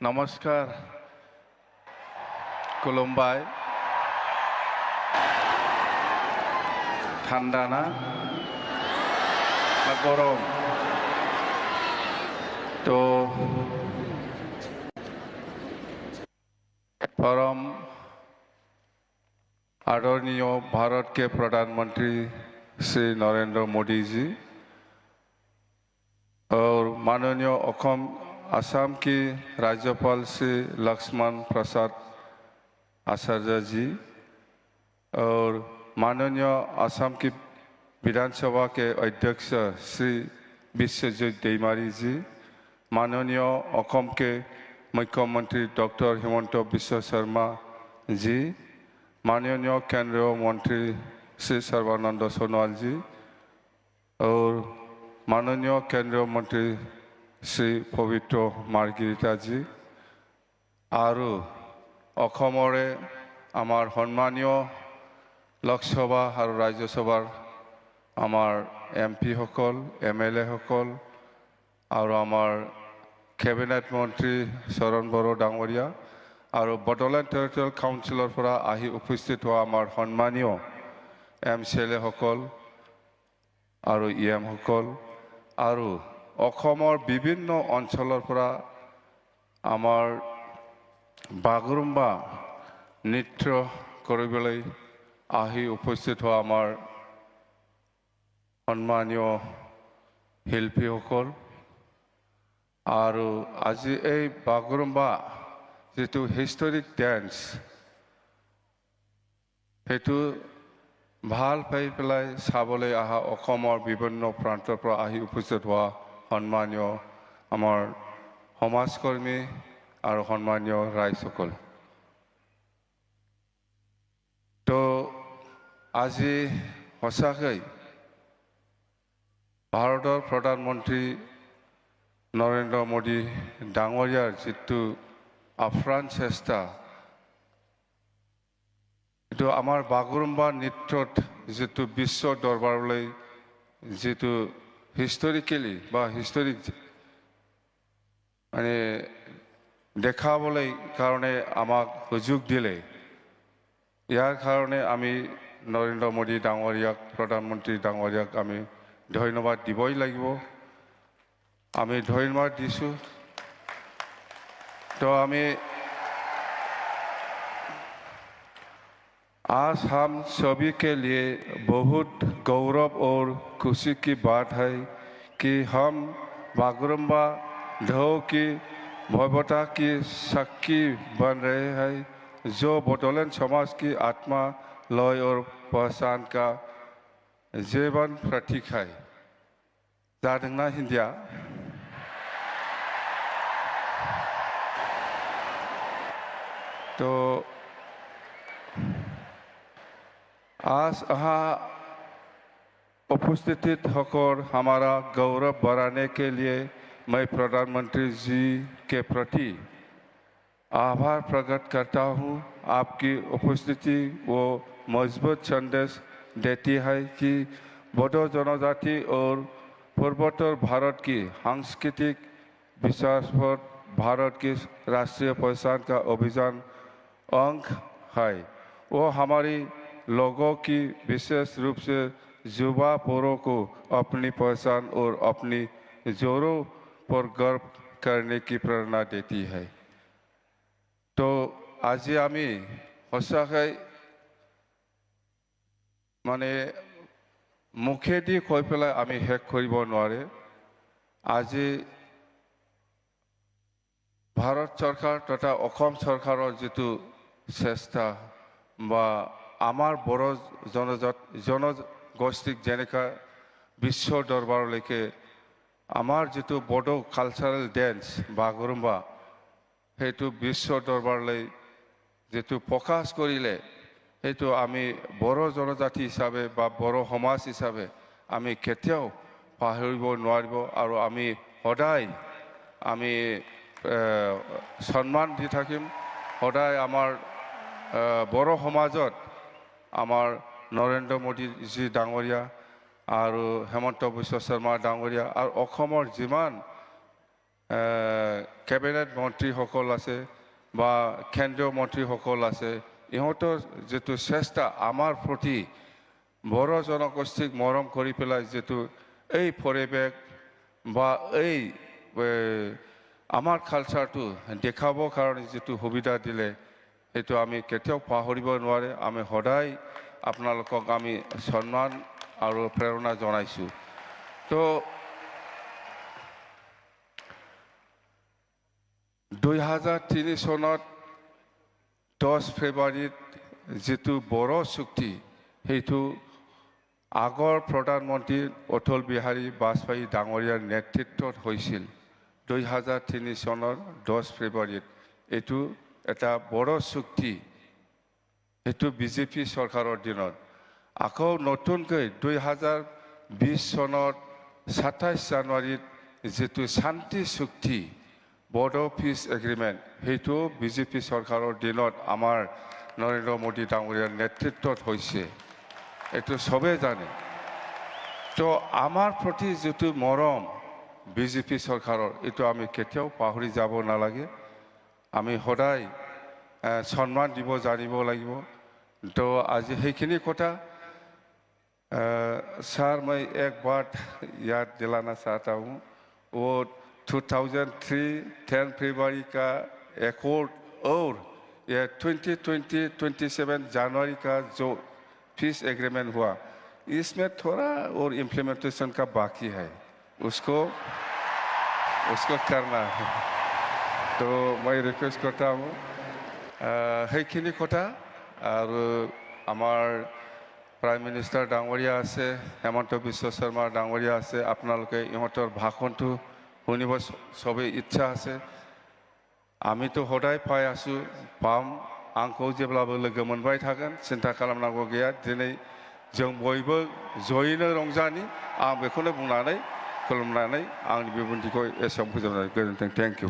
নমস্কাৰ খুলুমবাই ঠাণ্ডা না গরম तो परम आदरणीय भारत के प्रधानमंत्री श्री नरेंद्र मोदी जी और माननीय असम की राज्यपाल श्री लक्ष्मण प्रसाद आचार्य जी और माननीय असम की विधानसभा के अध्यक्ष श्री विश्वजित दैमारी जी, माननीय असम के मुख्यमंत्री डॉक्टर हिमंत बिश्व शर्मा जी, माननीय केंद्रीय मंत्री श्री सर्बानंद सोनोवाल जी और माननीय केंद्रीय मंत्री श्री पवित्र मार्गरिटा जी और आमार सम्मानीय लोकसभा और राज्यसभार आमार MP हकल MLA हकल और आमार कैबिनेट मंत्री शरण बड़ो डांगरिया और बडोलेण्ड टेरिटरियल काउन्सिलर फरा आहि उपस्थित हुआ आमार सम्मानीय MCLA हकल और EM हकल और अखमर विभिन्न अंचलर फरा आमार बागुरुम्बा नृत्य करिबलै आहि उपस्थित हुआ आमार सम्मानीय शिल्पी हकल और आज এই बागुरुम्बा जेतु हिस्टोरिक डांस हेतु ভাল পাই পেলাই চাবলৈ আহা অসমৰ বিভিন্ন প্ৰান্তৰ পৰা আহি উপস্থিত হোৱা সম্মানীয় আমাৰ সমাজকৰ্মী আৰু সম্মানীয় ৰাইজসকল তো আজি সঁচাকৈ ভাৰতৰ প্ৰধানমন্ত্ৰী নৰেন্দ্ৰ মোদী ডাঙৰীয়াৰ যিটো আফ্ৰাণ চেষ্টা तो आमार बागुरुम्बा नृत्यत जितु विश्व दरबारলৈ जितु हिस्टोरिकली बा हिस्टोरिक माने देखाबले कारणे आमाक सुजुग दिले यार कारणे आमी नरेंद्र मोदी डांगरियाक प्रधानमंत्री डांगरियाक आमी धन्यवाद दिबই লাগিব आमी धन्यवाद दिसु तो आमी आज हम सभी के लिए बहुत गौरव और खुशी की बात है कि हम बागुरुम्बा ढोल की भव्यता की साक्षी बन रहे हैं जो बडोलेण्ड समाज की आत्मा लय और पहचान का जीवन प्रतीक है जादोंना हिंदिया तो आज यहाँ उपस्थित होकर हमारा गौरव बढ़ाने के लिए मैं प्रधानमंत्री जी के प्रति आभार प्रकट करता हूँ। आपकी उपस्थिति वो मजबूत संदेश देती है कि बोडो जनजाति और पूर्वोत्तर भारत की सांस्कृतिक विकास पर भारत की राष्ट्रीय पहचान का अभियान अंग है। वो हमारी लोगों की विशेष रूप से युवा पीढ़ी को अपनी पहचान और अपनी जोरों पर गर्व करने की प्रेरणा देती है। तो आज आमी सचाकै माने मुखेदी কৈ পেলাই आमी শেষ কৰিব নোৱাৰে आज भारत सरकार तथा असम सरकारों जितु चेष्टा बा आमार बड़ो जनगोष्ठीक जेनेका विश्व दरबारলৈকে आमार जितु बडो कालचारेल डांस बागुरुम्बा हेतु विश्व दरबारলৈ जितु प्रकाश करिले हेतु आमी बड़ो जनजाति हिसाबे बा बड़ो समाज हिसाबे आमी केতিয়াও पाहरिब নোৱাৰিব আৰু आमी সদায় आमी सम्मान দি থাকিম সদায় आमार बड़ो समाजत आमार नरेंद्र मोदी जी डांगरिया और हेमंत बिश्व शर्मा डांगरिया और जिमान কেবিনেট মন্ত্ৰীসকল আছে বা কেন্দ্ৰীয় মন্ত্ৰীসকল আছে ইহঁতৰ যেটো চেষ্টা আমাৰ প্ৰতি বড়ো জনগোষ্ঠীক মৰম কৰি পেলাই যেটো এই পৰিৱেশ বা এই আমাৰ কালচাৰটো দেখাবৰ কাৰণে যেটো সুবিধা দিলে সেইটো আমি কেতিয়াও পাহৰিব নোৱাৰে আমি সদায় আপোনালোকক আমি সন্মান আৰু প্ৰেৰণা জনাইছো তো 2003 চনত 10 ফেব্ৰুৱাৰীত যেটো বড়ো চুক্তি সেইটো আগৰ প্ৰধানমন্ত্ৰী অটল বিহাৰী বাজপেয়ী ডাঙৰীয়াৰ নেতৃত্বত হৈছিল 2003 চনৰ 10 ফেব্ৰুৱাৰীত এইটো এটা বড়ো চুক্তি এইটো বিজেপি চৰকাৰৰ দিনত আকৌ নতুনকৈ 2020 চনৰ 27 জানুৱাৰীত যেটো শান্তি চুক্তি বড়ো পিছ এগ্ৰিমেণ্ট সেইটো বিজেপি চৰকাৰৰ দিনত আমাৰ নৰেন্দ্ৰ মোদী ডাঙৰীয়াৰ নেতৃত্বত হৈছে এইটো সবে জানে তো আমাৰ প্ৰতি যেটো মৰম বিজেপি চৰকাৰৰ এইটো আমি কেতিয়াও পাহৰি যাব নালাগে আমি সদায় সন্মান দিব জানিব লাগিব তো আজি সেইখিনি কথা सर मैं एक बात याद दिलाना चाहता हूँ वो 2003 10 फरवरी का एकॉर्ड और ये 2027 जनवरी का जो पीस एग्रीमेंट हुआ इसमें थोड़ा और इम्प्लीमेंटेशन का बाकी है उसको करना है तो मैं रिक्वेस्ट करता हूँ সেইখিনি কথা আৰু আমাৰ প্ৰাইম মিনিষ্টাৰ ডাঙৰীয়া আছে হেমন্ত বিশ্ব শৰ্মা ডাঙৰীয়া আছে আপোনালোকে ইহঁতৰ ভাষণটো শুনিব সবে ইচ্ছা আছে আমিতো সদায় পাই আছো পাম आंखौ जेब्लाबो लोगो मोनबाय थागोन सिन्था खालामनांगौ गैया दिनै जों बयबो जयैनो रंजानि आं बेखौनो बुंनानै खुलुमनानै आंनि बिबुंथिखौ एसेयावनो फोजोबनाय गोजोन्थों थेंक इउ